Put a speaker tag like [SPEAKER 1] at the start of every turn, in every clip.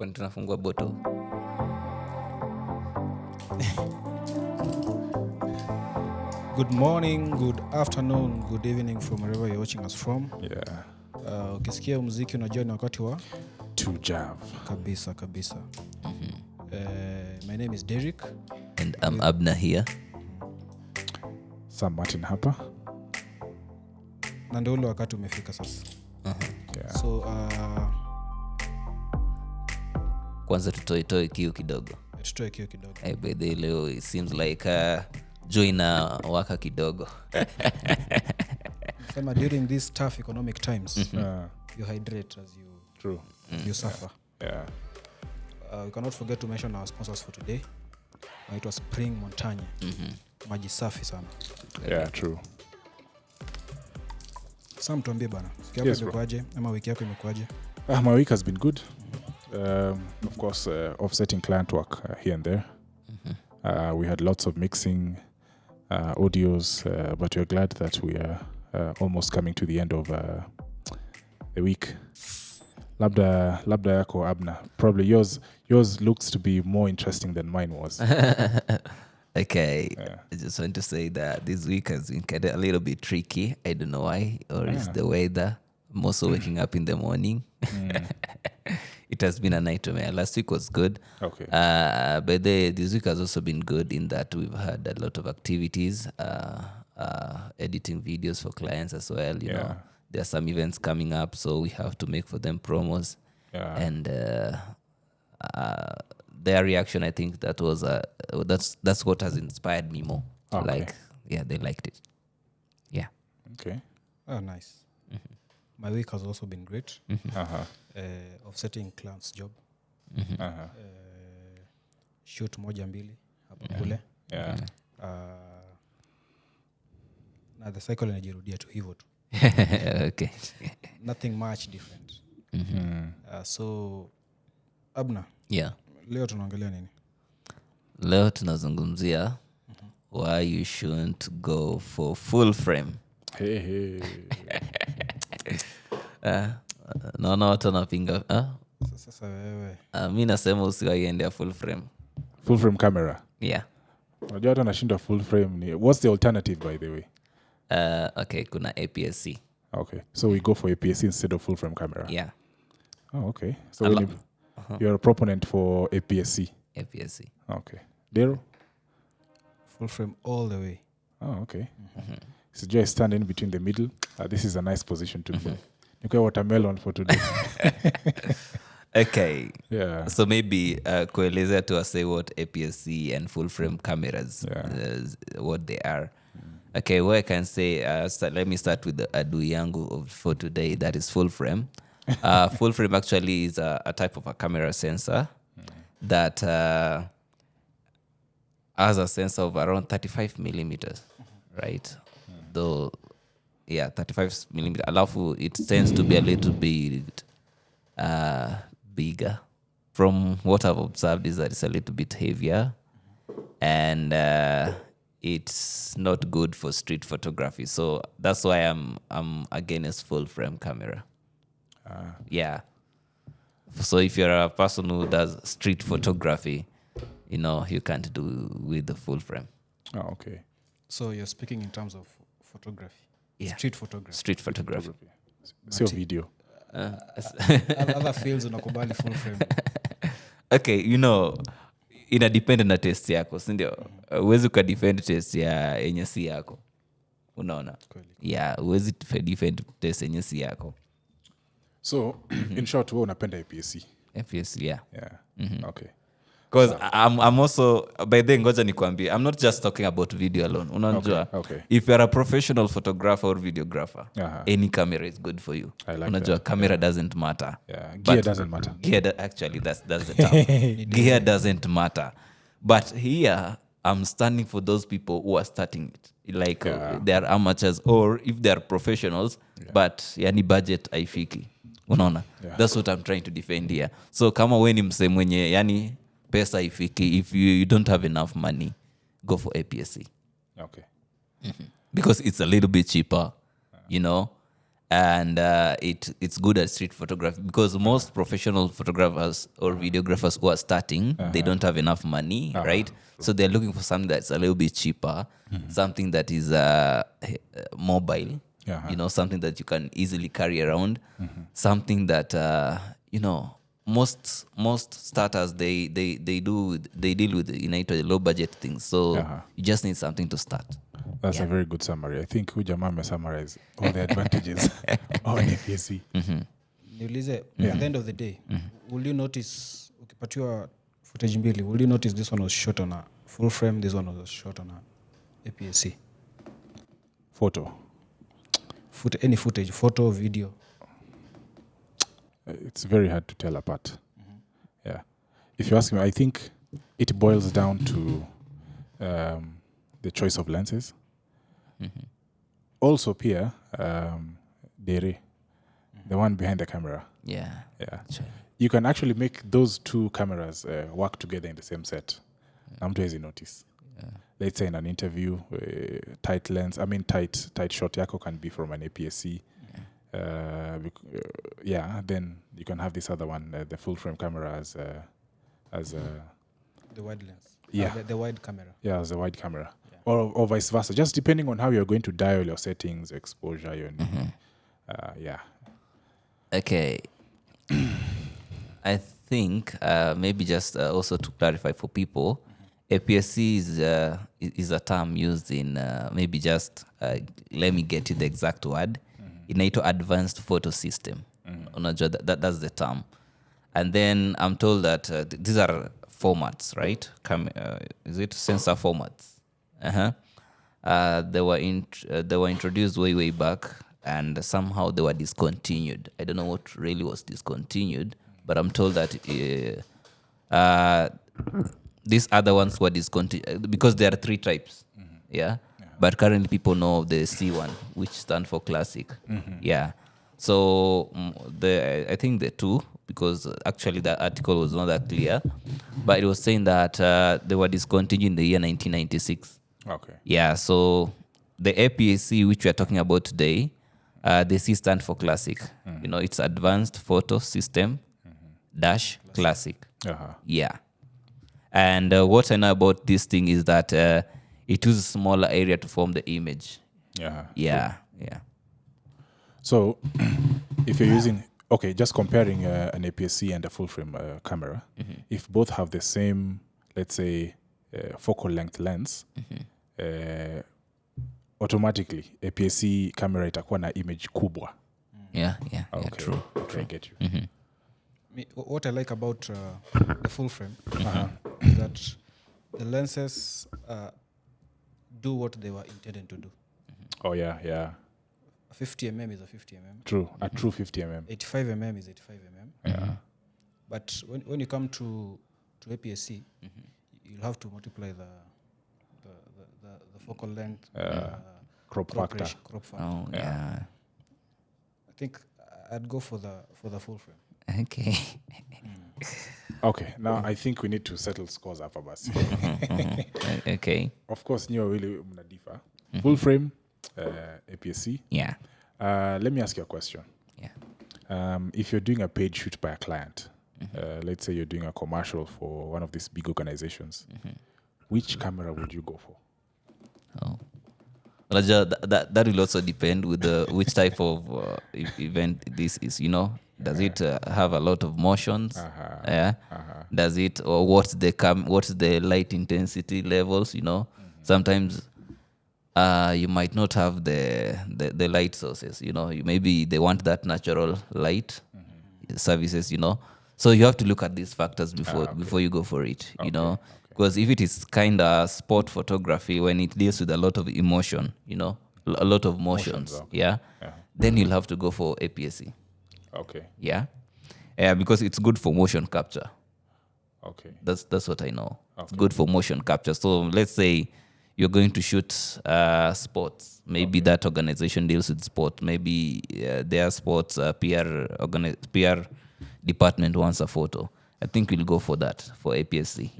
[SPEAKER 1] Kwani tunafungua bottle.
[SPEAKER 2] Good morning, good afternoon, good evening from wherever you're watching us from.
[SPEAKER 3] Yeah.
[SPEAKER 2] Ukisikia muziki unajua ni wakati wa
[SPEAKER 3] TUJAV.
[SPEAKER 2] Kabisa. My name is Derek.
[SPEAKER 1] And I'm Abna here.
[SPEAKER 3] Sam Martin hapa.
[SPEAKER 2] Na ndio ule wakati umefika sasa.
[SPEAKER 3] Yeah.
[SPEAKER 2] So
[SPEAKER 1] Kwanza tutoe kiu kidogo.
[SPEAKER 2] tutoe kiu kidogo.
[SPEAKER 1] By the leo it seems like joina waka kidogo.
[SPEAKER 2] Sema during these tough economic times, you hydrate as you suffer.
[SPEAKER 3] Yeah.
[SPEAKER 2] We cannot forget to mention our sponsors for today. It was Spring Montagne. Maji safi sana.
[SPEAKER 3] Yeah, true.
[SPEAKER 2] Sam, tuambie bana. Siku yako imekuaje ama wiki yako imekuaje?
[SPEAKER 3] My week has been good. Of course, offsetting client work here and there. We had lots of mixing audios, but we're glad that we are almost coming to the end of the week. Labda yako Abna. Probably yours looks to be more interesting than mine was.
[SPEAKER 1] Okay.
[SPEAKER 3] Yeah.
[SPEAKER 1] I just want to say that this week has been kind of a little bit tricky. I don't know why, or it's the weather. I'm also waking up in the morning. It has been a nightmare. Last week was good.
[SPEAKER 3] Okay.
[SPEAKER 1] But this week has also been good in that we've had a lot of activities, editing videos for clients as well. You know, there are some events coming up, so we have to make for them promos.
[SPEAKER 3] Yeah.
[SPEAKER 1] And their reaction, I think that was that's what has inspired me more.
[SPEAKER 3] Okay.
[SPEAKER 1] They liked it. Yeah.
[SPEAKER 3] Okay.
[SPEAKER 2] Oh, nice. My week has also been great. Offsetting clients' job. Shoot moja mbili hapa kule.
[SPEAKER 3] Yeah.
[SPEAKER 2] Na the cycle inajirudia tu hivyo tu.
[SPEAKER 1] Okay.
[SPEAKER 2] Nothing much different. So Abna.
[SPEAKER 1] Yeah.
[SPEAKER 2] Leo tunaongelea nini?
[SPEAKER 1] Leo tunazungumzia why you shouldn't go for full frame.
[SPEAKER 3] Hey.
[SPEAKER 1] Naona watu wanapinga.
[SPEAKER 2] Sasa wewe.
[SPEAKER 1] Mi nasema usiwaiendea full frame.
[SPEAKER 3] Full frame camera.
[SPEAKER 1] Yeah.
[SPEAKER 3] Unajua watu wanashinda full frame. What's the alternative, by the way?
[SPEAKER 1] Okay, kuna APS-C.
[SPEAKER 3] Okay. So we go for APS-C instead of full frame camera.
[SPEAKER 1] Yeah.
[SPEAKER 3] Oh, okay. So you're a proponent for APS-C.
[SPEAKER 1] APS-C.
[SPEAKER 3] Okay. Daryl?
[SPEAKER 2] Full frame all the way.
[SPEAKER 3] Oh, okay. So Joy stand in between the middle. This is a nice position to be. Nikwe watermelon for today.
[SPEAKER 1] Okay.
[SPEAKER 3] Yeah.
[SPEAKER 1] So maybe kuelezea to say what APS-C and full frame cameras, what they are. Okay, what I can say, let me start with the adui yangu for today, that is full frame. Full frame actually is a type of a camera sensor that has a sensor of around 35 millimeters, right? Though, 35 millimeters. Alafu, it tends to be a little bit bigger. From what I've observed is that it's a little bit heavier, and it's not good for street photography. So that's why I'm against full frame camera. Yeah. So if you're a person who does street photography, you know, you can't do with the full frame.
[SPEAKER 3] Oh, okay.
[SPEAKER 2] So you're speaking in terms of photography.
[SPEAKER 1] Yeah.
[SPEAKER 2] Street photography.
[SPEAKER 1] Street photography.
[SPEAKER 3] Sio video.
[SPEAKER 2] Other fields unakubali full frame.
[SPEAKER 1] Okay, you know, ina depend na test yako, si ndio? Uwezi ukadefend test ya yenye si yako. Unaona? Yeah, uwezi defend test yenye si yako.
[SPEAKER 3] So, in short, wewe unapenda APS-C.
[SPEAKER 1] APS-C, yeah.
[SPEAKER 3] Okay.
[SPEAKER 1] Because I'm also, by then ngoja nikwambie, I'm not just talking about video alone. Unajua?
[SPEAKER 3] Okay.
[SPEAKER 1] If you're a professional photographer or videographer, any camera is good for you.
[SPEAKER 3] I like
[SPEAKER 1] Unajua,
[SPEAKER 3] that.
[SPEAKER 1] camera doesn't matter.
[SPEAKER 3] Yeah. Gear doesn't matter.
[SPEAKER 1] Actually, that's the term. Gear doesn't matter. But here, I'm standing for those people who are starting it. Like, they are amateurs, or if they are professionals, but yani budget haifiki. Unaona? That's what I'm trying to defend here. So kama we ni mse mwenye yani pesa haifiki, if you don't have enough money, go for APS-C.
[SPEAKER 3] Okay.
[SPEAKER 1] Because it's a little bit cheaper, you know. and it's good at street photography because most professional photographers or videographers who are starting, they don't have enough money, right? So they're looking for something that's a little bit cheaper, something that is mobile, something that you can easily carry around, something that most starters they deal with low budget things. So you just need something to start.
[SPEAKER 3] That's a very good summary. I think Hujamame summarized all the advantages of an APS-C.
[SPEAKER 2] Niulize, at the end of the day, will you notice, ukipatiwa footage mbili, will you notice this one was shot on a full frame, this one was shot on a APS-C? Any footage, photo, video?
[SPEAKER 3] It's very hard to tell apart. Yeah. If you ask me, I think it boils down to the choice of lenses. Also, Pia, Dere, the one behind the camera.
[SPEAKER 1] Yeah.
[SPEAKER 3] Sure. You can actually make those two cameras work together in the same set. Namtu hezi notice. Let's say in an interview, tight lens, tight shot yako can be from an APS-C. Then you can have this other one, the full frame camera as
[SPEAKER 2] the wide lens.
[SPEAKER 3] Yeah.
[SPEAKER 2] The wide camera.
[SPEAKER 3] Yeah, as a wide camera. Yeah. Or vice versa, just depending on how you're going to dial your settings, exposure, your
[SPEAKER 1] Okay. I think maybe just also to clarify for people, APS-C is a term used in maybe just let me get you the exact word. Inaitwa advanced photo system. Unajua that's the term. And then I'm told that these are formats, right? Is it sensor formats? They were introduced way back, and somehow they were discontinued. I don't know what really was discontinued, but I'm told that these other ones were discontinued because there are 3 types. But currently people know of the C one, which stands for classic. So I think the 2, because actually the article was not that clear, but it was saying that they were discontinued in the year 1996.
[SPEAKER 3] Okay.
[SPEAKER 1] Yeah, so the APS-C, which we are talking about today, the C stands for classic. It's advanced photo system dash classic. Yeah. And what I know about this thing is that it uses a smaller area to form the image. Yeah.
[SPEAKER 3] So if you're using, just comparing an APS-C and a full frame camera, if both have the same, let's say, focal length lens, automatically APS-C camera itakuwa na image kubwa.
[SPEAKER 1] Yeah, true.
[SPEAKER 3] I get you.
[SPEAKER 2] What I like about the full frame is that the lenses do what they were intended to do.
[SPEAKER 3] Oh yeah.
[SPEAKER 2] 50 mm is a 50 mm.
[SPEAKER 3] True, a true 50 mm.
[SPEAKER 2] 85 mm is 85 mm.
[SPEAKER 3] Yeah.
[SPEAKER 2] But when you come to APS-C, you'll have to multiply the focal length,
[SPEAKER 3] crop factor.
[SPEAKER 1] Oh yeah.
[SPEAKER 2] I think I'd go for the full frame.
[SPEAKER 1] Okay.
[SPEAKER 3] Okay, now I think we need to settle scores up, Abasi.
[SPEAKER 1] Okay.
[SPEAKER 3] Of course, you really differ. Full frame, APS-C.
[SPEAKER 1] Yeah.
[SPEAKER 3] Let me ask you a question.
[SPEAKER 1] Yeah.
[SPEAKER 3] If you're doing a paid shoot by a client, let's say you're doing a commercial for one of these big organizations, which camera would you go for?
[SPEAKER 1] Oh. That will also depend with which type of event this is, Does it have a lot of motions? Does it, or what's the light intensity levels? Sometimes you might not have the light sources. Maybe they want that natural light services. So you have to look at these factors before you go for it. Because if it is kind of sport photography, when it deals with a lot of emotion, a lot of motions, then you'll have to go for APS-C.
[SPEAKER 3] Okay.
[SPEAKER 1] Yeah, because it's good for motion capture.
[SPEAKER 3] Okay.
[SPEAKER 1] That's what I know. Okay. It's good for motion capture. So let's say you're going to shoot sports. Maybe that organization deals with sport. Maybe their sports PR department wants a photo. I think we'll go for that, for APS-C.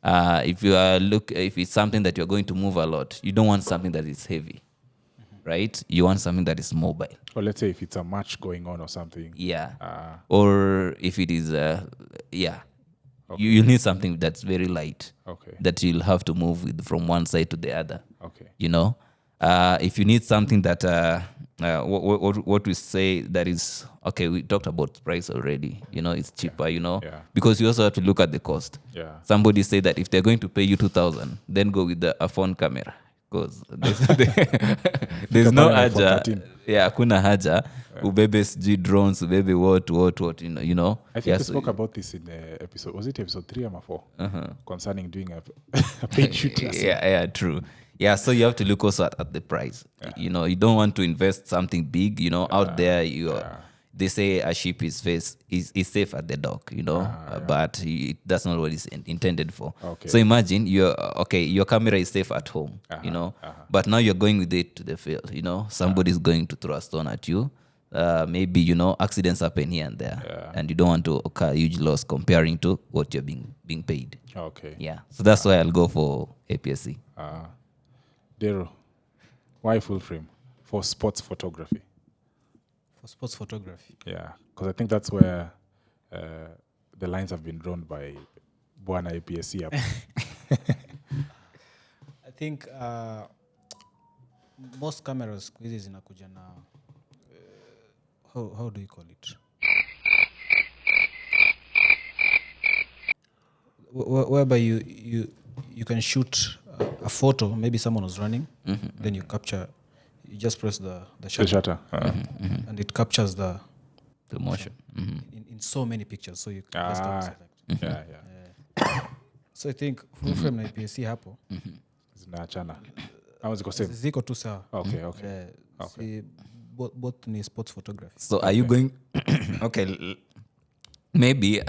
[SPEAKER 1] If it's something that you're going to move a lot, you don't want something that is heavy. right? You want something that is mobile.
[SPEAKER 3] Or let's say if it's a match going on or something.
[SPEAKER 1] Yeah. Or if it is, you need something that's very light.
[SPEAKER 3] Okay.
[SPEAKER 1] That you'll have to move with from one side to the other.
[SPEAKER 3] Okay.
[SPEAKER 1] You know, if you need something that, what we say that is, okay, we talked about price already. You know, it's cheaper, because you also have to look at the cost.
[SPEAKER 3] Yeah.
[SPEAKER 1] Somebody say that if they're going to pay you 2,000, then go with a phone camera. Because there's no haja. Yeah, kuna haja. Ubebe sijui drones, ubebe what, you know.
[SPEAKER 3] I think we spoke about this in episode, was it episode 3 or 4? Concerning doing a paid shoot.
[SPEAKER 1] Yeah, true. Yeah, so you have to look also at the price. You know, you don't want to invest something big, you know, out there. They say a ship is safe at the dock, you know, but that's not what it's intended for.
[SPEAKER 3] Okay.
[SPEAKER 1] So imagine your camera is safe at home, you know, but now you're going with it to the field, you know, somebody's going to throw a stone at you. Maybe, you know, accidents happen here and there, and you don't want to occur huge loss comparing to what you're being paid.
[SPEAKER 3] Okay.
[SPEAKER 1] Yeah, so that's why I'll go for APS-C.
[SPEAKER 3] Dero, why full frame for sports photography?
[SPEAKER 2] For sports photography.
[SPEAKER 3] Yeah, because I think that's where the lines have been drawn by Bwana APS-C.
[SPEAKER 2] I think most cameras hizi zinakuja na how do you call it? Whereby you can shoot a photo, maybe someone was running, then you just press the shutter. And it captures the
[SPEAKER 1] motion
[SPEAKER 2] in so many pictures, so you can just select.
[SPEAKER 3] Yeah.
[SPEAKER 2] So I think full frame na APS-C hapo
[SPEAKER 3] zinaachana au ziko same?
[SPEAKER 2] Ziko tu sawa.
[SPEAKER 3] Okay.
[SPEAKER 2] See, both ni sports photography.
[SPEAKER 1] So are you going okay, maybe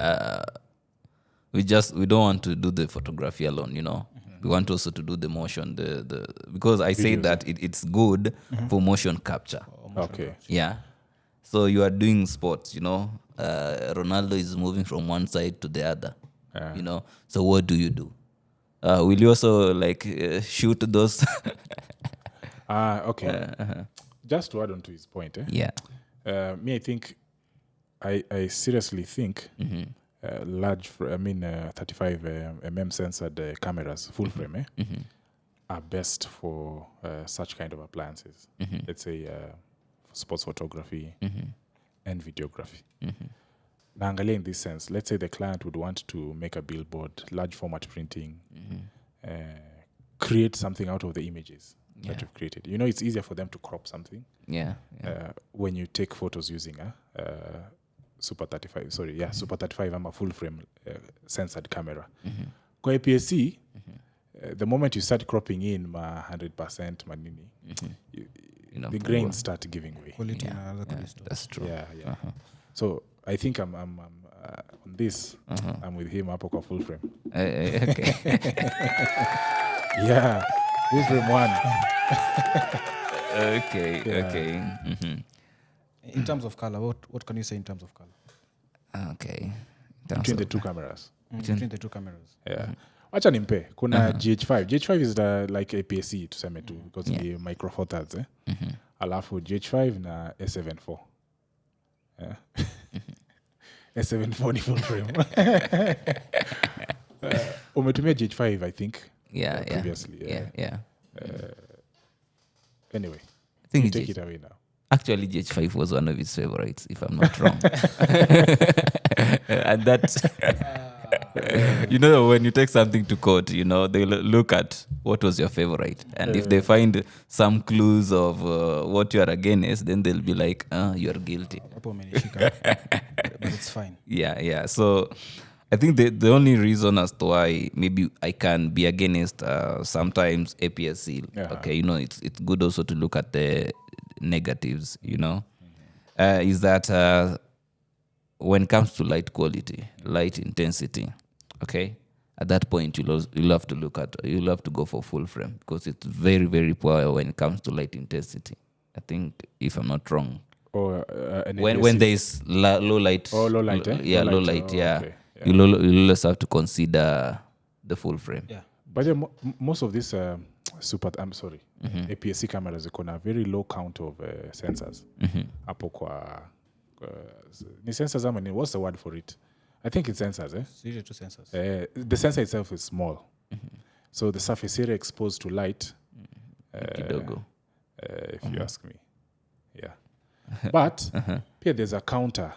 [SPEAKER 1] we don't want to do the photography alone, you know. We want also to do the motion, the because I say that it's good for motion capture.
[SPEAKER 3] Okay.
[SPEAKER 1] Yeah. So you are doing sports, you know. Ronaldo is moving from one side to the other, you know. So what do you do? Will you also shoot those?
[SPEAKER 3] Okay. Just to add on to his point,
[SPEAKER 1] Yeah.
[SPEAKER 3] Me, I think, I seriously think large, 35 sensored cameras, full frame, are best for such kind of appliances. Let's say sports photography and videography. Naangalia in this sense, let's say the client would want to make a billboard, large format printing, create something out of the images that you've created. You know, it's easier for them to crop something.
[SPEAKER 1] Yeah.
[SPEAKER 3] When you take photos using Super 35, I'm a full frame sensored camera. Kwa APS-C, the moment you start cropping in 100% manini, the grains start giving way.
[SPEAKER 1] That's true.
[SPEAKER 3] Yeah. So I think I'm on this. I'm with him up for full frame.
[SPEAKER 1] Okay.
[SPEAKER 3] Yeah, full frame one.
[SPEAKER 1] Okay.
[SPEAKER 2] In terms of color, what can you say in terms of color?
[SPEAKER 1] Okay.
[SPEAKER 3] Between the two cameras.
[SPEAKER 2] Between the two cameras.
[SPEAKER 3] Yeah. Wacha nimpe. Kuna GH5. GH5 is like APS-C tuseme tu because ni micro four thirds. Alafu GH5 na S74. Yeah. S74 ni full frame. Umetumia GH5, I think. Previously.
[SPEAKER 1] Yeah.
[SPEAKER 3] Anyway,
[SPEAKER 1] I think
[SPEAKER 3] you take it away now.
[SPEAKER 1] Actually, GH5 was one of his favorites, if I'm not wrong. And that, you know, when you take something to court, you know, they look at what was your favorite. And if they find some clues of what you are against, then they'll be like, you are guilty.
[SPEAKER 2] But it's fine.
[SPEAKER 1] Yeah. So I think the only reason as to why maybe I can be against sometimes APS-C, okay, you know, it's good also to look at the negatives, you know, is that when it comes to light quality, light intensity, okay, at that point you'll have to go for full frame because it's very, very poor when it comes to light intensity. I think, if I'm not wrong,
[SPEAKER 3] or
[SPEAKER 1] when there is low light,
[SPEAKER 3] low light,
[SPEAKER 1] low light,
[SPEAKER 3] okay.
[SPEAKER 1] you'll always have to consider the full frame.
[SPEAKER 2] Yeah.
[SPEAKER 3] But most of these APS-C cameras iko na very low count of sensors hapo kwa ni sensors ama ni what's the word for it? I think it's sensors
[SPEAKER 2] Zile tu sensors.
[SPEAKER 3] The sensor itself is small, so the surface area exposed to light
[SPEAKER 1] kidogo.
[SPEAKER 3] If you ask me, yeah. But here there's a counter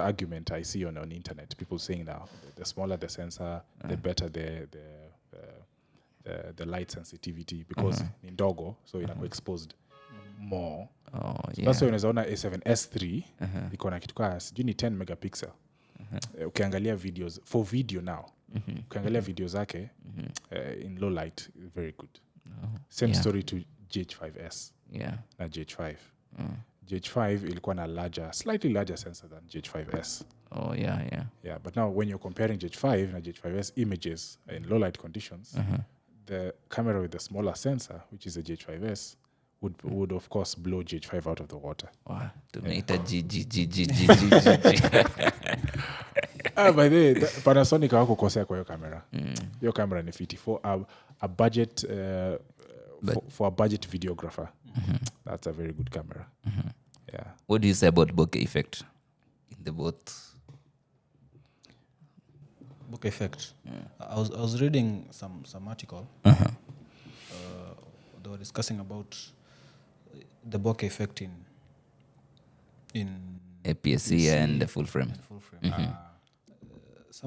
[SPEAKER 3] argument I see on internet. People saying now the smaller the sensor, the better the light sensitivity because ni ndogo, so inakuwa exposed more. So that's why unaweza ona A7 S3 iko na kitu kwa sijui ni 10 megapixel. Ukiangalia videos for video now, ukiangalia video zake in low light, very good. Same story to GH5S na GH5. GH5 ilikuwa na slightly larger sensor than GH5S. Yeah, but now when you're comparing GH5 na GH5S images in low light conditions, the camera with the smaller sensor, which is a GH5S, would of course blow GH5 out of the water.
[SPEAKER 1] Wow, tumeita
[SPEAKER 3] By the way, Panasonic hawakukosea kwa hiyo kamera. Hiyo kamera ni fiti for a budget for a budget videographer. That's a very good camera. Yeah.
[SPEAKER 1] What do you say about bokeh effect in the both?
[SPEAKER 2] Bokeh effect. I was reading some article. They were discussing about the bokeh effect in
[SPEAKER 1] APS-C and the full frame.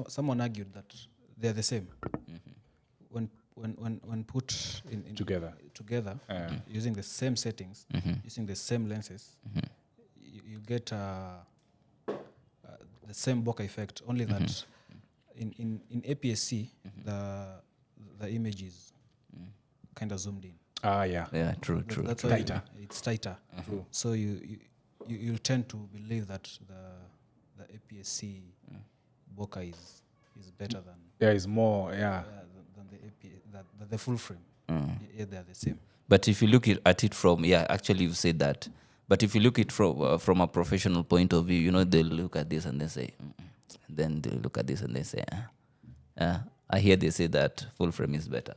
[SPEAKER 2] Someone argued that they're the same. When put in
[SPEAKER 3] together
[SPEAKER 2] using the same settings, using the same lenses, you get the same bokeh effect. Only that in APS-C, the image is kind of zoomed in.
[SPEAKER 1] Yeah, true.
[SPEAKER 2] That's why it's tighter. So you tend to believe that the APS-C bokeh is better than
[SPEAKER 3] is more
[SPEAKER 2] than the full frame. Yeah, they're the same.
[SPEAKER 1] But if you look at it from actually you've said that. But if you look at it from a professional point of view, they'll look at this and they say, then they'll look at this and they say, I hear they say that full frame is better.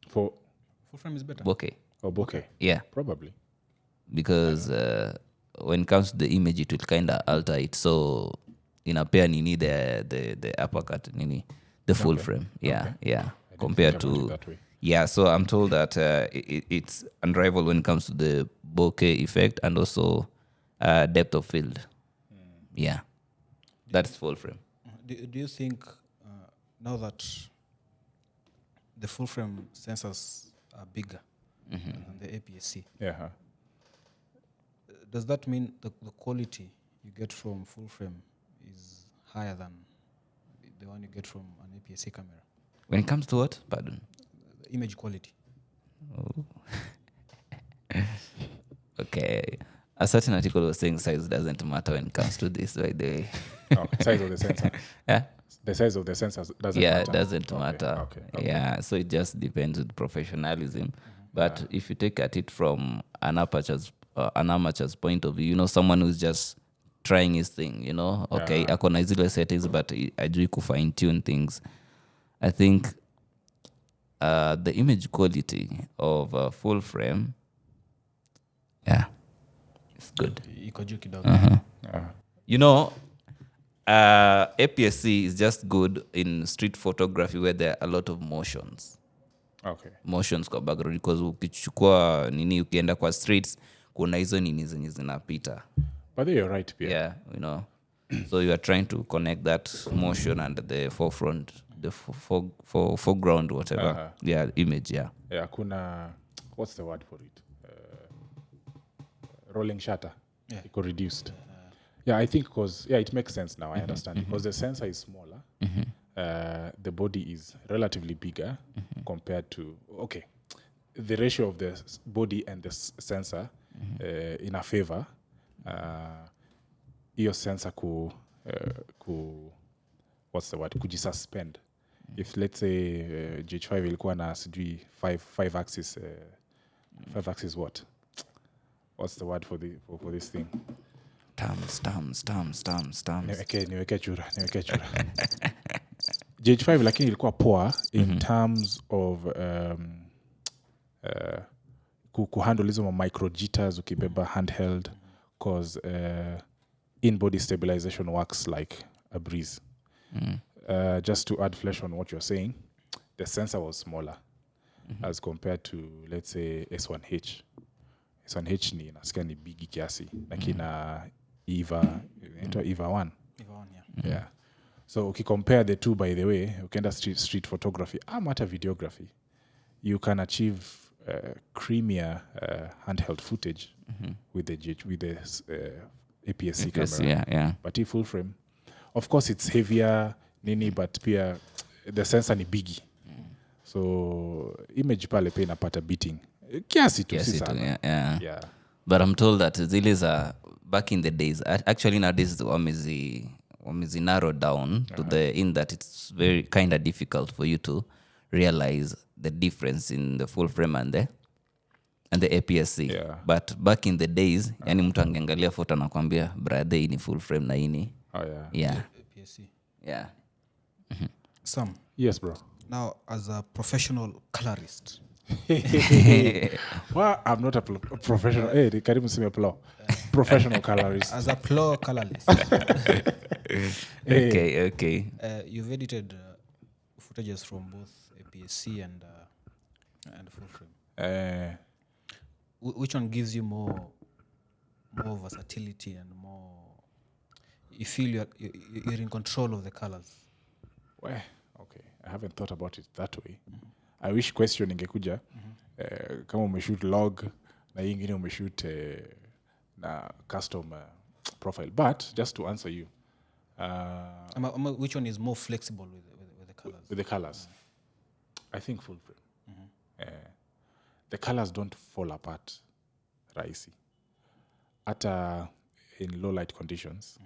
[SPEAKER 2] Full frame is better.
[SPEAKER 1] Bokeh.
[SPEAKER 3] Oh, bokeh.
[SPEAKER 1] Yeah.
[SPEAKER 3] Probably.
[SPEAKER 1] Because when it comes to the image, it will kind of alter it. So in a pair, you need the uppercut, the full frame. Yeah. Compared to
[SPEAKER 3] that way.
[SPEAKER 1] Yeah, so I'm told that it's unrivaled when it comes to the bokeh effect and also depth of field. Yeah, that's full frame.
[SPEAKER 2] Do you think now that the full frame sensors are bigger than the APS-C, does that mean the quality you get from full frame is higher than the one you get from an APS-C camera?
[SPEAKER 1] When it comes to what? Pardon?
[SPEAKER 2] Image quality.
[SPEAKER 1] Okay. A certain article was saying size doesn't matter when it comes to this, by the way.
[SPEAKER 3] Size of the sensor.
[SPEAKER 1] Yeah.
[SPEAKER 3] The size of the sensors doesn't matter.
[SPEAKER 1] Yeah, it doesn't matter.
[SPEAKER 3] Okay.
[SPEAKER 1] Yeah, so it just depends with professionalism. But if you take at it from an amateur's point of view, someone who's just trying his thing, okay, ako na zile settings but ajui kufine tune things. I think the image quality of a full frame, it's good.
[SPEAKER 2] Iko juu kidogo.
[SPEAKER 1] APS-C is just good in street photography where there are a lot of motions.
[SPEAKER 3] Okay.
[SPEAKER 1] Motions kwa background because ukichukua ukienda kwa streets kuna hizo nini zenye zinapita.
[SPEAKER 3] But you're right, Pierre.
[SPEAKER 1] Yeah, so you are trying to connect that motion and the forefront, the foreground, whatever. Image,
[SPEAKER 3] Yeah, kuna, what's the word for it? Rolling shutter. It got reduced. I think because, it makes sense now, I understand. Because the sensor is smaller, the body is relatively bigger compared to, the ratio of the body and the sensor in a favor, your sensor what's the word? Kujisuspend. If let's say GH5 ilikuwa na sijui 5 axis what? What's the word for this thing?
[SPEAKER 1] Terms.
[SPEAKER 3] Niweke chura. GH5 lakini ilikuwa poor in terms of kuhandle hizo micro jitters ukibeba handheld cause in body stabilization works like a breeze. Just to add flesh on what you're saying, the sensor was smaller as compared to, let's say, S1H. S1H ni nasikia ni bigi kiasi, lakini EVA 1. Yeah. So compare the two, by the way, ukienda street photography hata videography, you can achieve creamier handheld footage with the APS-C camera.
[SPEAKER 1] Yeah.
[SPEAKER 3] But full frame, of course it's heavier nini, but pia the sensor ni bigi. So image pale pia inapata beating kiasi tu sana.
[SPEAKER 1] Yeah. But I'm told that zile za back in the days, actually nowadays wamezi narrow down to the in that it's very kind of difficult for you to realize the difference in the full frame and the APS-C.
[SPEAKER 3] Yeah.
[SPEAKER 1] But back in the days, yani mtu angeangalia photo na kwambia brother hii ni full frame na hii ni. Yeah.
[SPEAKER 2] APS-C.
[SPEAKER 1] Yeah.
[SPEAKER 2] Sam.
[SPEAKER 3] Yes, bro.
[SPEAKER 2] Now, as a professional colorist.
[SPEAKER 3] Well, I'm not a professional. Hey, karibu sime plo. Professional colorist.
[SPEAKER 2] As a plo colorist.
[SPEAKER 1] Okay.
[SPEAKER 2] You've edited footages from both APS-C and full frame. Which one gives you more versatility and more? You feel you're in control of the colors.
[SPEAKER 3] Well, okay. I haven't thought about it that way. I wish question ingekuja kama umeshoot log na ingine umeshoot na custom profile. But just to answer you,
[SPEAKER 2] which one is more flexible with the colors?
[SPEAKER 3] With the colors, I think full frame. The colors don't fall apart rahisi. Hata in low light conditions,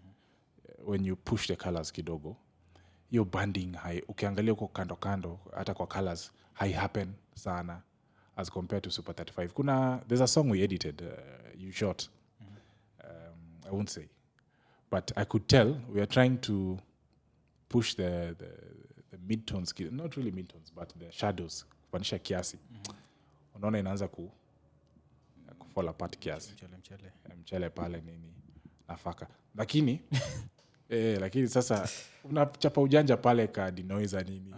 [SPEAKER 3] when you push the colors kidogo, your banding high, ukiangalia uko kando hata kwa colors high happen sana as compared to Super 35. There's a song we edited, you shot. I won't say, but I could tell we are trying to push the midtones, not really midtones, but the shadows kupanisha kiasi. Unaona inaanza ku fall apart kiasi. Mchele pale nini nafaka. Lakini lakini sasa unachapa ujanja pale ka denoiser nini.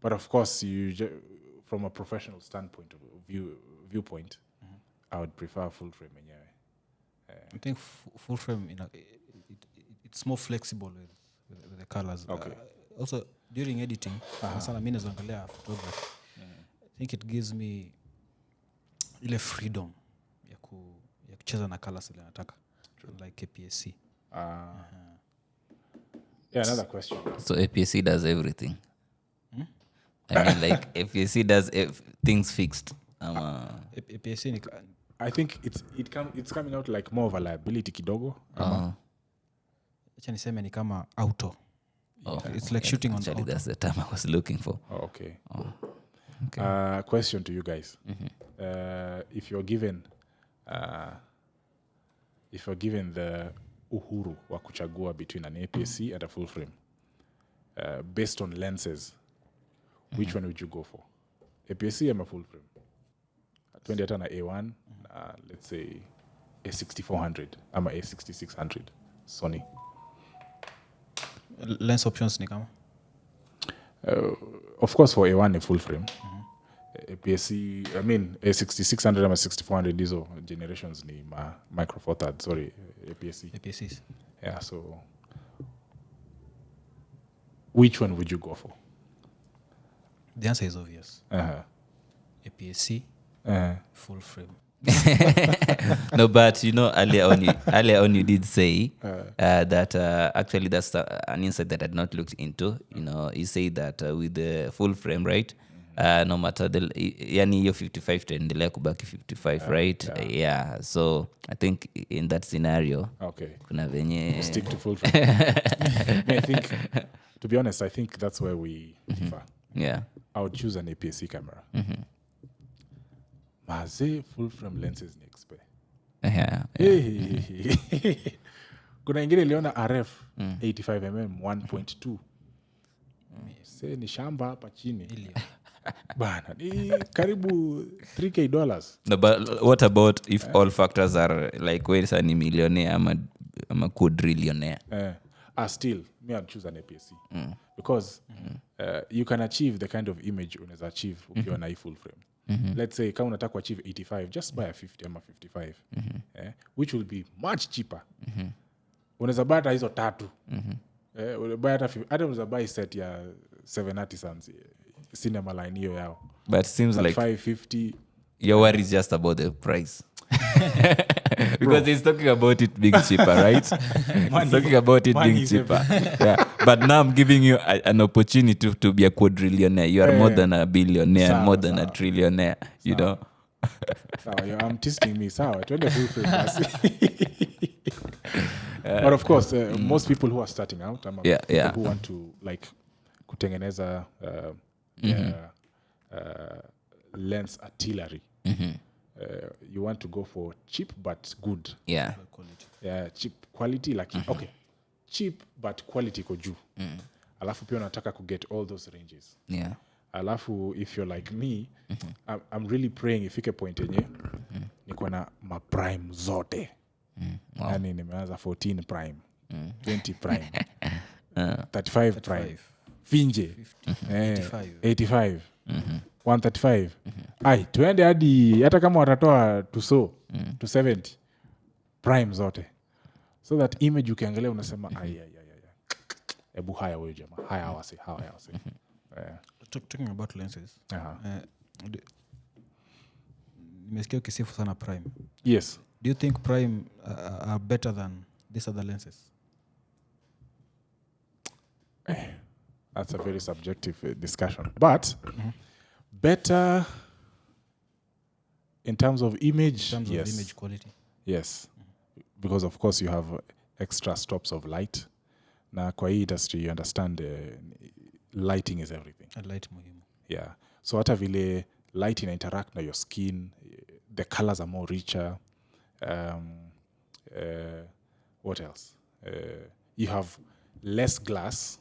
[SPEAKER 3] But of course from a professional standpoint of viewpoint, I would prefer full frame yenyewe.
[SPEAKER 2] I think full frame it's more flexible with the colors.
[SPEAKER 3] Okay.
[SPEAKER 2] Also during editing, sana mimi nazoangalia photography. I think it gives me ile freedom ya kucheza na colors ile nataka. Like APS-C.
[SPEAKER 3] Yeah, another question.
[SPEAKER 1] So APS-C does everything. I mean, like APS-C does things fixed.
[SPEAKER 2] APS-C
[SPEAKER 3] I think it's coming out like more of a liability kidogo.
[SPEAKER 2] Acha niseme ni kama auto. It's like shooting on auto.
[SPEAKER 1] That's the term I was looking for.
[SPEAKER 3] Okay. Okay. Question to you guys. If you're given the uhuru wa kuchagua between an APS-C and a full frame, based on lenses, which one would you go for? APS-C or a full frame? 20 na A1, let's say A6400 ama A6600 Sony.
[SPEAKER 2] Lens options ni kama?
[SPEAKER 3] Of course for A1 a full frame. APS-C, I mean A6600 ama 6400 hizo generations ni micro four thirds, sorry, APS-C.
[SPEAKER 2] APS-C.
[SPEAKER 3] Yeah, so which one would you go for?
[SPEAKER 2] The answer is obvious. APS-C, full frame.
[SPEAKER 1] No, but earlier on you did say that actually that's an insight that I had not looked into. You say that with the full frame, right? No matter yani hiyo 55 taendelea kubaki 55, right? Yeah. So I think in that scenario, kuna venye
[SPEAKER 3] stick to full frame. I think, to be honest, I think that's where we differ.
[SPEAKER 1] Yeah.
[SPEAKER 3] I would choose an APS-C camera. Maze full frame lenses ni expert.
[SPEAKER 1] Yeah.
[SPEAKER 3] Kuna ingine iliona RF 85mm 1.2. Say ni shamba hapa chini. bana ni karibu $3,000.
[SPEAKER 1] No, but what about if all factors are like wewe ni millionaire ama quadrillionaire?
[SPEAKER 3] Still me I'd choose an APS-C because you can achieve the kind of image unaweza achieve ukiwa na full frame. Let's say kama unataka achieve 85, just buy a 50 ama 55 which will be much cheaper. Unaweza buy hizo tatu buy hata unaweza buy set ya 730 cents cinema line hiyo yao,
[SPEAKER 1] But it seems like
[SPEAKER 3] 550.
[SPEAKER 1] your worry is just about the price. Because he's talking about it being cheaper, right? He's talking about it being cheaper. Yeah. But now I'm giving you an opportunity to be a quadrillionaire. You are more than a billionaire, more than a trillionaire, you know.
[SPEAKER 3] I'm testing me. Twende full frame basi. But of course, most people who are starting out, people who want to like kutengeneza lens artillery. You want to go for cheap but good.
[SPEAKER 1] Yeah.
[SPEAKER 2] Quality.
[SPEAKER 3] Yeah, cheap quality like okay. Cheap but quality ko juu. Alafu pia unataka ku get all those ranges.
[SPEAKER 1] Yeah.
[SPEAKER 3] Alafu if you're like me, I'm really praying ifike point yenye niko na ma prime zote.
[SPEAKER 1] Wow.
[SPEAKER 3] Yani nimeanza 14 prime, 20 prime, 35 prime, finje, 85, 135. Ai, tuende hadi hata kama watatoa to 70 prime zote. So that image ukiangalia unasema ai. Ebu haya wewe jamaa. Haya wase.
[SPEAKER 2] Talking about lenses. Nimesikia ukisifu sana prime.
[SPEAKER 3] Yes.
[SPEAKER 2] Do you think prime are better than these other lenses?
[SPEAKER 3] That's a very subjective discussion. But better in terms of image,
[SPEAKER 2] In terms
[SPEAKER 3] yes.
[SPEAKER 2] of image quality?
[SPEAKER 3] Yes. Because of course you have extra stops of light. Na kwa hii industry you understand lighting is everything.
[SPEAKER 2] A light muhimu.
[SPEAKER 3] Yeah. So hata vile light interact na your skin, the colors are more richer. What else? You have less glass.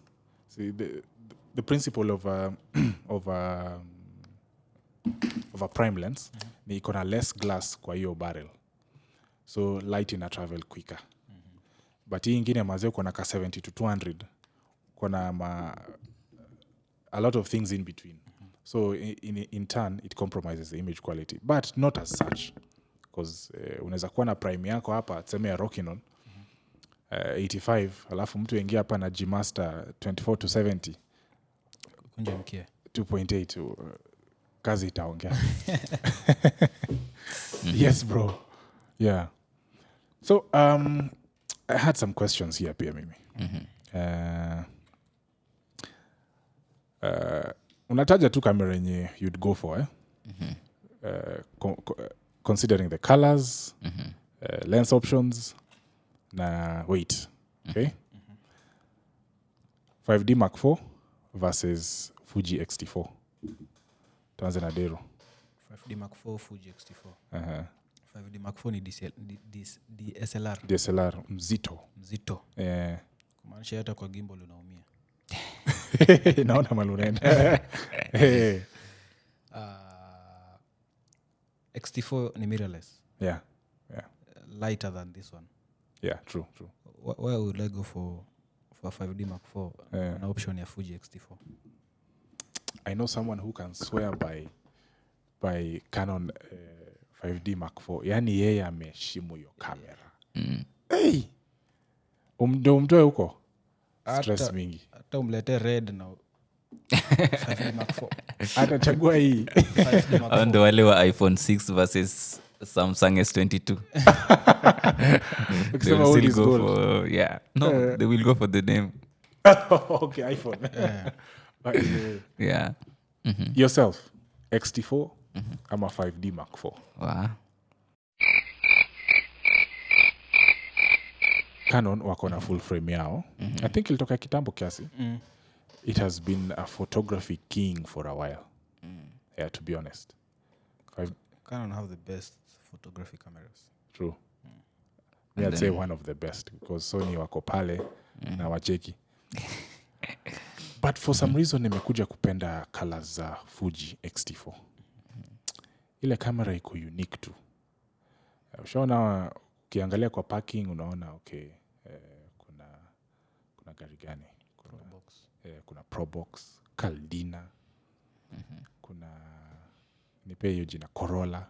[SPEAKER 3] See, the principle of a prime lens ni iko na less glass kwa hiyo barrel, so light ina travel quicker. But hii ingine mazee kuna ka 70 to 200 kuna a lot of things in between. So in turn it compromises the image quality, but not as such, because unaweza kuwa na prime yako hapa tuseme ya Rokinon 85, alafu mtu aingia hapa na G-Master 24 to 70
[SPEAKER 2] kunje mkia
[SPEAKER 3] 2.8, kazi itaongea. Yes bro. Yeah. So I had some questions here pia mimi. Unataja tu kamera yenye you'd go for considering the colors, lens options na weight. Okay? 5D Mark IV versus Fuji X-T4. Tuanze na Dero.
[SPEAKER 2] 5D Mark IV, Fuji X-T4. 5D Mark IV ni DSLR.
[SPEAKER 3] DSLR mzito.
[SPEAKER 2] Kumaanisha hata kwa gimbal unaumia.
[SPEAKER 3] Naona malunenda.
[SPEAKER 2] X-T4 ni mirrorless.
[SPEAKER 3] Yeah.
[SPEAKER 2] Lighter than this one.
[SPEAKER 3] Yeah, true.
[SPEAKER 2] Why would I go for 5D Mark IV? An option ya Fuji X-T4.
[SPEAKER 3] I know someone who can swear by Canon 5D Mark IV. Yani yeye ameheshimu hiyo kamera. Hey! Umtoe huko. Stress mingi.
[SPEAKER 2] Hata umlete red na 5D Mark IV.
[SPEAKER 3] Atachagua hii.
[SPEAKER 2] 5D Mark IV.
[SPEAKER 1] Ndio wale wa iPhone 6 versus Samsung S22. They will still go for, they will go for the name.
[SPEAKER 3] Okay, iPhone.
[SPEAKER 1] Yeah.
[SPEAKER 3] Yourself, X-T4 ama 5D Mark IV?
[SPEAKER 1] Wow.
[SPEAKER 3] Canon wako na full frame yao. I think ilitoka kitambo kiasi. It has been a photography king for a while. Yeah, to be honest.
[SPEAKER 2] Canon have the best photography cameras.
[SPEAKER 3] True. I'd say one of the best because Sony wako pale na wacheki. But for some reason nimekuja kupenda colors za Fuji X-T4. Ile kamera iko unique tu. Ushaona ukiangalia kwa parking unaona okay, kuna gari gani? Kuna Probox, Caldina. Kuna nipe hiyo jina Corolla.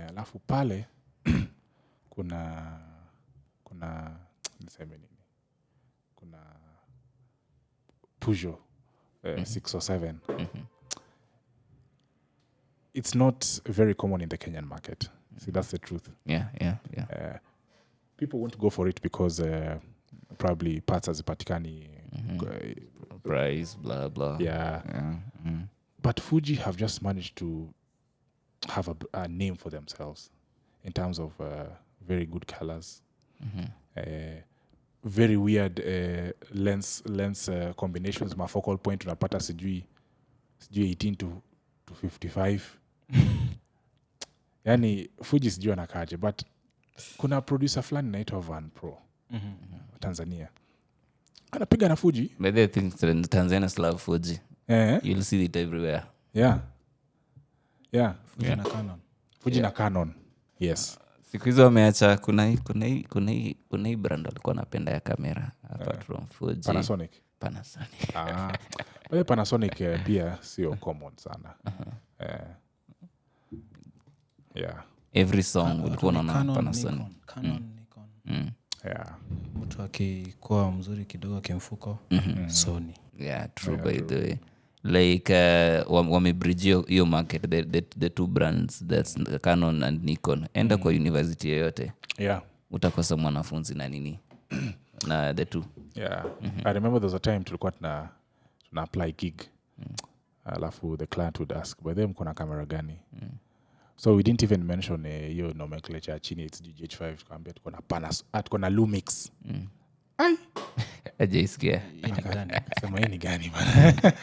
[SPEAKER 3] Alafu pale kuna niseme nini? Kuna Peugeot 607. It's not very common in the Kenyan market. See, that's the truth.
[SPEAKER 1] Yeah.
[SPEAKER 3] People won't go for it because probably parts hazipatikani.
[SPEAKER 1] Price, blah, blah.
[SPEAKER 3] Yeah. But Fuji have just managed to have a name for themselves in terms of very good colors. Very weird lens combinations. My focal point unapata sijui 18 to 55. Yani Fuji sijui anakaje, but kuna producer fulani naitwa Van Pro Tanzania anapiga na Fuji.
[SPEAKER 1] But I think Tanzanians love Fuji. You'll see it everywhere.
[SPEAKER 3] Yeah. Fuji na Canon. Yes.
[SPEAKER 1] Siku hizo wameacha kuna hii brand alikuwa anapenda ya kamera apart from Fuji.
[SPEAKER 3] Panasonic. But Panasonic pia sio common sana. Yeah.
[SPEAKER 1] Every song ulikuwa unaona Panasonic.
[SPEAKER 2] Canon, Nikon.
[SPEAKER 3] Yeah.
[SPEAKER 2] Mtu akikuwa mzuri kidogo kimfuko, Sony.
[SPEAKER 1] Yeah, true by the way. Like wamebridge hiyo market, the two brands, that's Canon and Nikon. Enda kwa university yoyote.
[SPEAKER 3] Yeah.
[SPEAKER 1] Utakosa mwanafunzi na nini. Na the two.
[SPEAKER 3] Yeah. I remember there was a time tulikuwa tuna apply gig. Alafu the client would ask, by them kuna kamera gani? So we didn't even mention hiyo nomenclature chini, it's GH5. Tukaambia tuko na Lumix. Ai.
[SPEAKER 1] Ajaisikia.
[SPEAKER 3] Sema hii ni gani bana?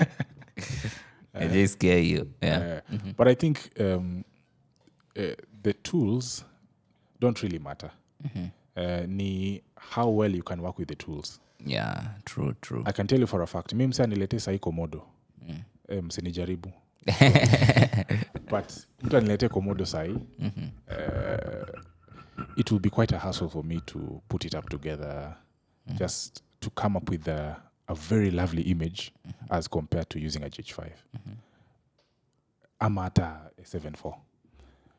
[SPEAKER 1] Ajaisikia hiyo. Yeah.
[SPEAKER 3] But I think the tools don't really matter. Ni how well you can work with the tools.
[SPEAKER 1] Yeah, true.
[SPEAKER 3] I can tell you for a fact. Mimi msa nilete sahi Komodo. Msinijaribu. But mtu anilete Komodo sahi. It will be quite a hassle for me to put it up together. Just to come up with a very lovely image as compared to using a GH5. Ama hata a 7.4.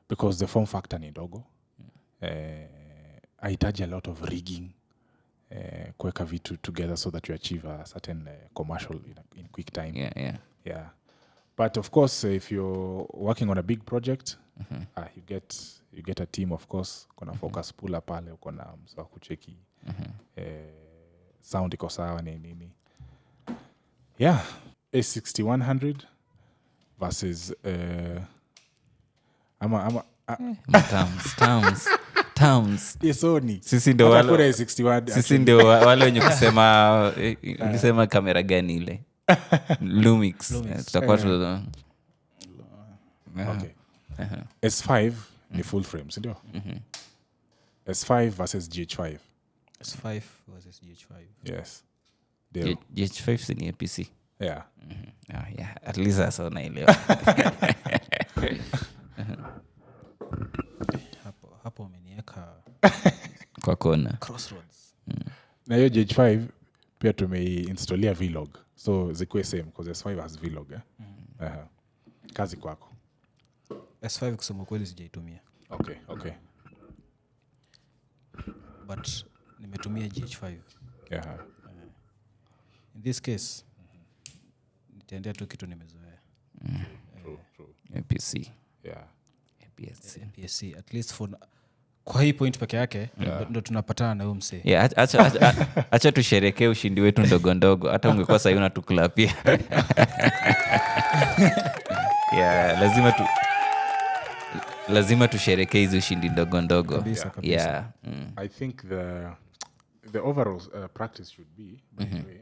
[SPEAKER 3] Because the form factor ni dogo. Haitaji a lot of rigging. Kuweka vitu together so that you achieve a certain commercial in quick time. Yeah. But of course, if you're working on a big project, you get a team, of course. Kuna focus puller pale, kuna msa kucheki. Sound iko sawa nini. Yeah. A6100 versus
[SPEAKER 1] Towns.
[SPEAKER 3] Sony.
[SPEAKER 1] Sisi ndio wale wenye kusema kamera gani ile. Lumix. Tutakuwa
[SPEAKER 3] okay. S5 ni full frame, si ndio? S5 versus GH5.
[SPEAKER 2] S5 versus GH5.
[SPEAKER 3] Yes.
[SPEAKER 1] GH5 ni APS-C.
[SPEAKER 3] Yeah.
[SPEAKER 1] Yeah. At least sasa unaelewa.
[SPEAKER 2] Hapo umeniweka
[SPEAKER 3] kwa
[SPEAKER 1] kona.
[SPEAKER 2] Crossroads.
[SPEAKER 3] Na hiyo GH5 pia tumeinstallia Vlog. So zikuwe same because S5 has Vlog. Kazi kwako.
[SPEAKER 2] S5 kusema kweli sijaitumia.
[SPEAKER 3] Okay.
[SPEAKER 2] But nimetumia GH5.
[SPEAKER 3] Yeah.
[SPEAKER 2] In this case, nitaendea tu kitu nimezoea.
[SPEAKER 3] True.
[SPEAKER 1] APS-C.
[SPEAKER 3] Yeah.
[SPEAKER 2] APS-C. At least kwa hii point peke yake ndo tunapatana na huyo msee.
[SPEAKER 1] Yeah, acha tusherekee ushindi wetu ndogo. Hata ungekuwa sasa unatukula pia. Yeah, lazima tusherekee hizo ushindi ndogo.
[SPEAKER 2] Kabisa.
[SPEAKER 1] Yeah.
[SPEAKER 3] I think the overall practice should be by the way.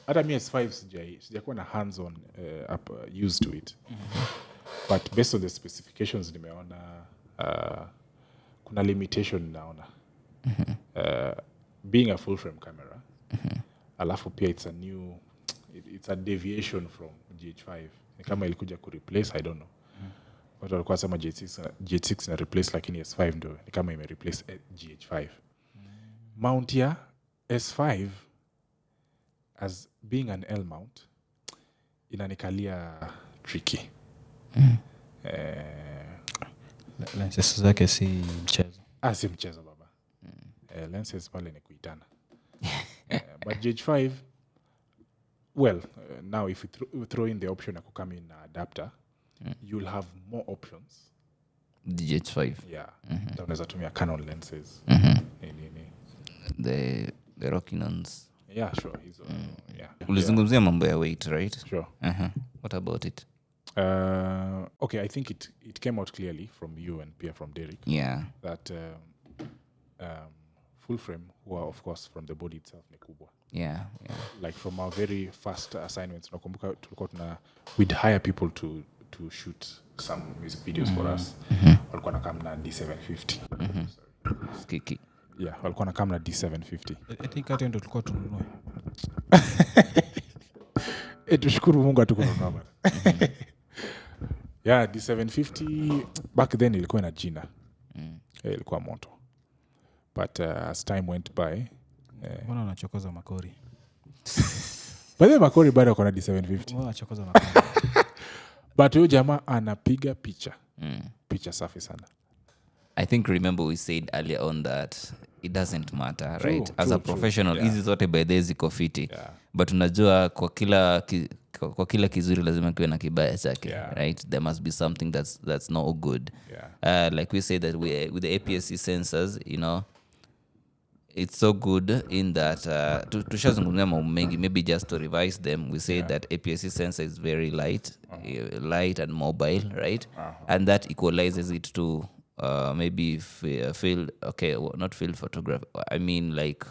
[SPEAKER 3] Hata mi S5 sijakuwa na hands on used to it. But based on the specifications nimeona kuna limitation naona. Being a full frame camera. Alafu pia it's a new it's a deviation from GH5. Ni kama ilikuja ku replace, I don't know. Watu walikuwa sema GH6 na replace, lakini S5 ndio ni kama ime replace GH5. Mount ya S5 as being an L mount inanikalia tricky.
[SPEAKER 2] Lenses zake si mchezo.
[SPEAKER 3] Si mchezo baba. Lenses pale ni kuitana. But GH5, well, now if you throw in the option ya come in adapter, you'll have more options.
[SPEAKER 1] GH5.
[SPEAKER 3] Yeah. Unaweza tumia Canon lenses.
[SPEAKER 1] The Rokinons.
[SPEAKER 3] Yeah, sure. Yeah.
[SPEAKER 1] Ulizungumzia mambo ya weight, right?
[SPEAKER 3] Sure.
[SPEAKER 1] What about it?
[SPEAKER 3] Okay, I think it came out clearly from you and Pierre from Derek.
[SPEAKER 1] Yeah.
[SPEAKER 3] That full frame, who are of course from the body itself ni kubwa.
[SPEAKER 1] Yeah.
[SPEAKER 3] Like from our very first assignments, nakumbuka tulikuwa we'd hire people to shoot some music videos for us. Walikuwa na kama na D750.
[SPEAKER 1] Skiki.
[SPEAKER 3] Yeah, walikuwa na kama na D750.
[SPEAKER 2] I think hata ndio tulikuwa tununue.
[SPEAKER 3] Tushukuru Mungu atukununua bana. Yeah, D750 back then ilikuwa na jina. Ilikuwa moto. But as time went by,
[SPEAKER 2] mbona anachokoza makori?
[SPEAKER 3] Baada makori bado ako na D750.
[SPEAKER 2] Mbona anachokoza makori?
[SPEAKER 3] But huyo jamaa anapiga picha. Picha safi sana.
[SPEAKER 1] I think remember we said earlier on that it doesn't matter, right? As a professional, hizi zote by the ziko fiti. But unajua kwa kila kizuri lazima kiwe na kibaya chake, right? There must be something that's not good. Like we say that with the APS-C sensors, you know, it's so good in that tushazungumzia mambo mengi, maybe just to revise them, we say that APS-C sensor is very light and mobile, right? And that equalizes it to maybe field, not field photography, I mean like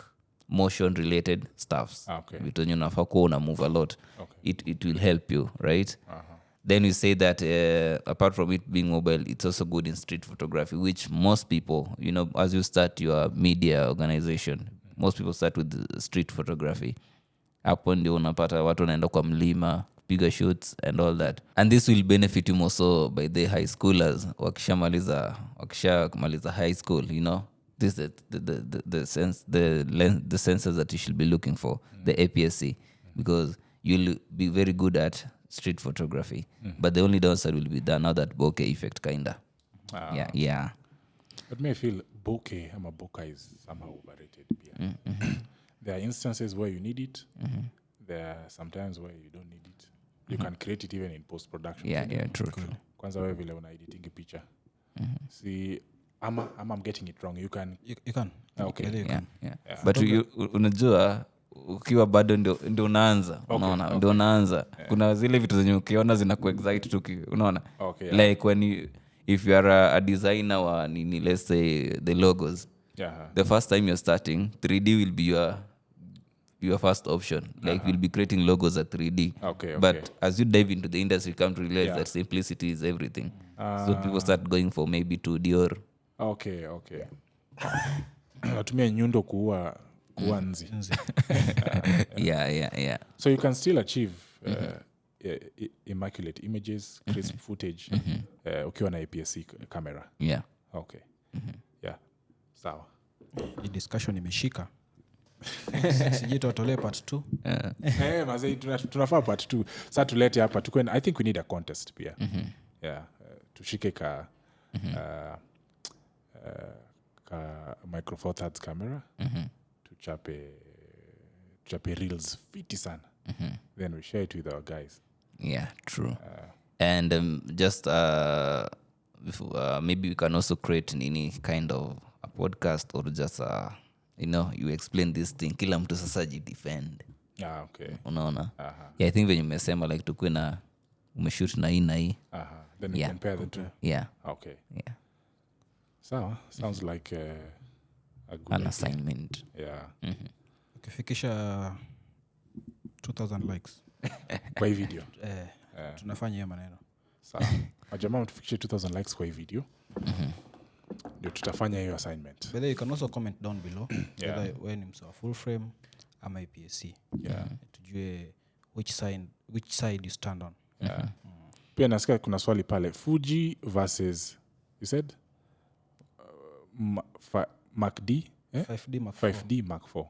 [SPEAKER 1] motion related stuffs. Because you know, move a lot, it will help you, right? Then we say that apart from it being mobile, it's also good in street photography, which most people, you know, as you start your media organization, most people start with street photography. Hapo ndio unapata watu wanaenda kwa mlima, bigger shoots and all that. And this will benefit you more so by the high schoolers wakishamaliza high school, you know. This is the sensors that you should be looking for, the APS-C, because you'll be very good at street photography. But the only downside will be now that bokeh effect kinda. Yeah.
[SPEAKER 3] But may I feel bokeh is somehow overrated. There are instances where you need it. There are sometimes where you don't need it. You can create it even in post-production.
[SPEAKER 1] Yeah, true.
[SPEAKER 3] Kwanza wewe vile una editing picha. See, I'm getting it wrong. You can.
[SPEAKER 1] Okay. Yeah. But unajua ukiwa bado ndio unaanza, unaona, ndio unaanza. Kuna zile vitu zenye ukiona zinakuexcite tu, unaona. Like when if you are a designer wa let's say the logos. The first time you're starting, 3D will be your first option. Like we'll be creating logos at 3D. But as you dive into the industry, you come to realize that simplicity is everything. So people start going for maybe 2D or
[SPEAKER 3] Okay. Natumia nyundo kuua nzi.
[SPEAKER 1] Yeah.
[SPEAKER 3] So you can still achieve immaculate images, crisp footage ukiwa na APS-C camera.
[SPEAKER 1] Yeah.
[SPEAKER 3] Okay. Yeah. Sawa.
[SPEAKER 2] Hii discussion imeshika. Sijui tutolee part 2.
[SPEAKER 3] Mazee tunafaa part 2. Sasa tulete hapa tukwe, I think we need a contest pia. Yeah. Tushike ka micro four thirds camera. Tuchape reels fiti sana. Then we share it with our guys.
[SPEAKER 1] Yeah, true. And just maybe we can also create any kind of a podcast or just you know, you explain this thing, kila mtu sasa defend.
[SPEAKER 3] Okay.
[SPEAKER 1] Unaona? Yeah, I think when you mesema like tukue na umeshoot na hii.
[SPEAKER 3] Then you compare the two.
[SPEAKER 1] Yeah.
[SPEAKER 3] Okay.
[SPEAKER 1] Yeah.
[SPEAKER 3] So, sounds like a good
[SPEAKER 1] an assignment.
[SPEAKER 3] Yeah.
[SPEAKER 2] Ukifikisha 2000 likes
[SPEAKER 3] kwa hii video.
[SPEAKER 2] Tunafanya hiyo maneno.
[SPEAKER 3] Sawa. Majamaa tufikishe 2000 likes kwa hii video. Ndio tutafanya hiyo assignment.
[SPEAKER 2] But you can also comment down below whether wewe ni msawa full frame ama APS-C.
[SPEAKER 3] Yeah.
[SPEAKER 2] Tujue which side you stand on.
[SPEAKER 3] Pia nasikia kuna swali pale. Fuji versus, you said? Mac-D?
[SPEAKER 2] 5D Mark 4.
[SPEAKER 3] 5D Mark 4.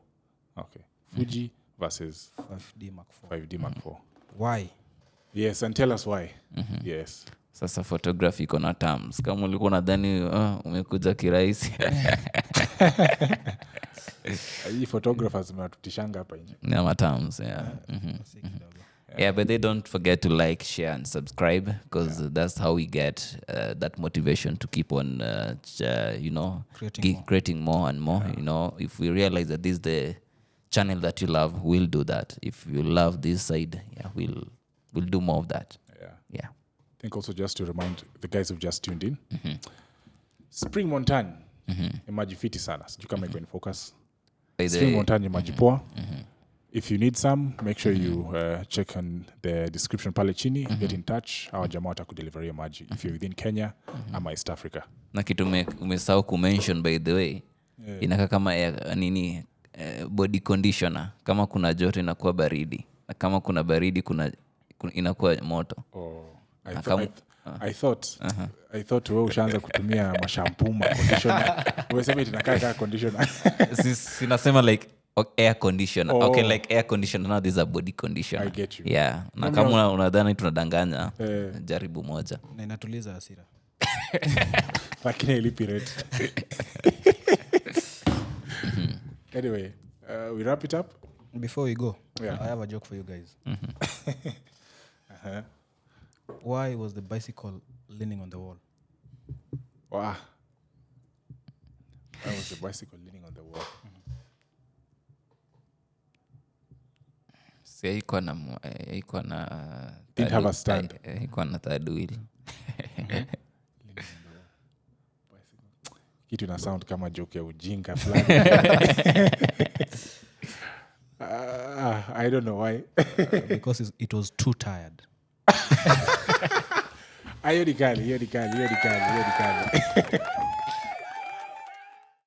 [SPEAKER 3] Okay. Fuji versus
[SPEAKER 2] 5D Mark 4.
[SPEAKER 3] 5D Mark 4.
[SPEAKER 2] Why?
[SPEAKER 3] Yes, and tell us why. Yes.
[SPEAKER 1] Sasa photography iko na terms. Kama ulikuwa nadhani umekuja kirahisi.
[SPEAKER 3] Hii photographers mnatutishanga hapa nje.
[SPEAKER 1] Na terms, yeah. Yeah, but they don't forget to like, share, and subscribe because that's how we get that motivation to keep on, creating more and more. You know, if we realize that this is the channel that you love, we'll do that. If you love this side, we'll do more of that. Yeah.
[SPEAKER 3] I think also just to remind the guys who've just tuned in, Spring Montagne, imaji fiti sana. Sijui kama iko in focus. Spring Montagne imaji poa. If you need some, make sure you check on the description pale chini, get in touch. Our jamaa watakudeliveria maji if you're within Kenya ama East Africa.
[SPEAKER 1] Na kitu umesahau kumention by the way, inaka kama body conditioner. Kama kuna joto inakuwa baridi. Na kama kuna baridi inakuwa moto.
[SPEAKER 3] I thought wewe ushaanza kutumia mashampoo conditioner. Wewe sema inakaa kama conditioner.
[SPEAKER 1] Sinasema like air conditioner. Okay, like air conditioner. Now this is a body conditioner.
[SPEAKER 3] I get you.
[SPEAKER 1] Yeah. Na kama unadhani tunadanganya, jaribu moja.
[SPEAKER 2] Na inatuliza hasira.
[SPEAKER 3] Lakini ilipi rate. Anyway, we wrap it up.
[SPEAKER 2] Before we go, I have a joke for you guys. Why was the bicycle leaning on the wall?
[SPEAKER 3] Wow. Why was the bicycle leaning on the wall?
[SPEAKER 1] Haikuwa na
[SPEAKER 3] didn't have a stand.
[SPEAKER 1] Haikuwa na third wheel.
[SPEAKER 3] Kitu na sound kama joke ya ujinga fulani. I don't know why.
[SPEAKER 2] Because it was too tired.
[SPEAKER 3] Hiyo ni kali.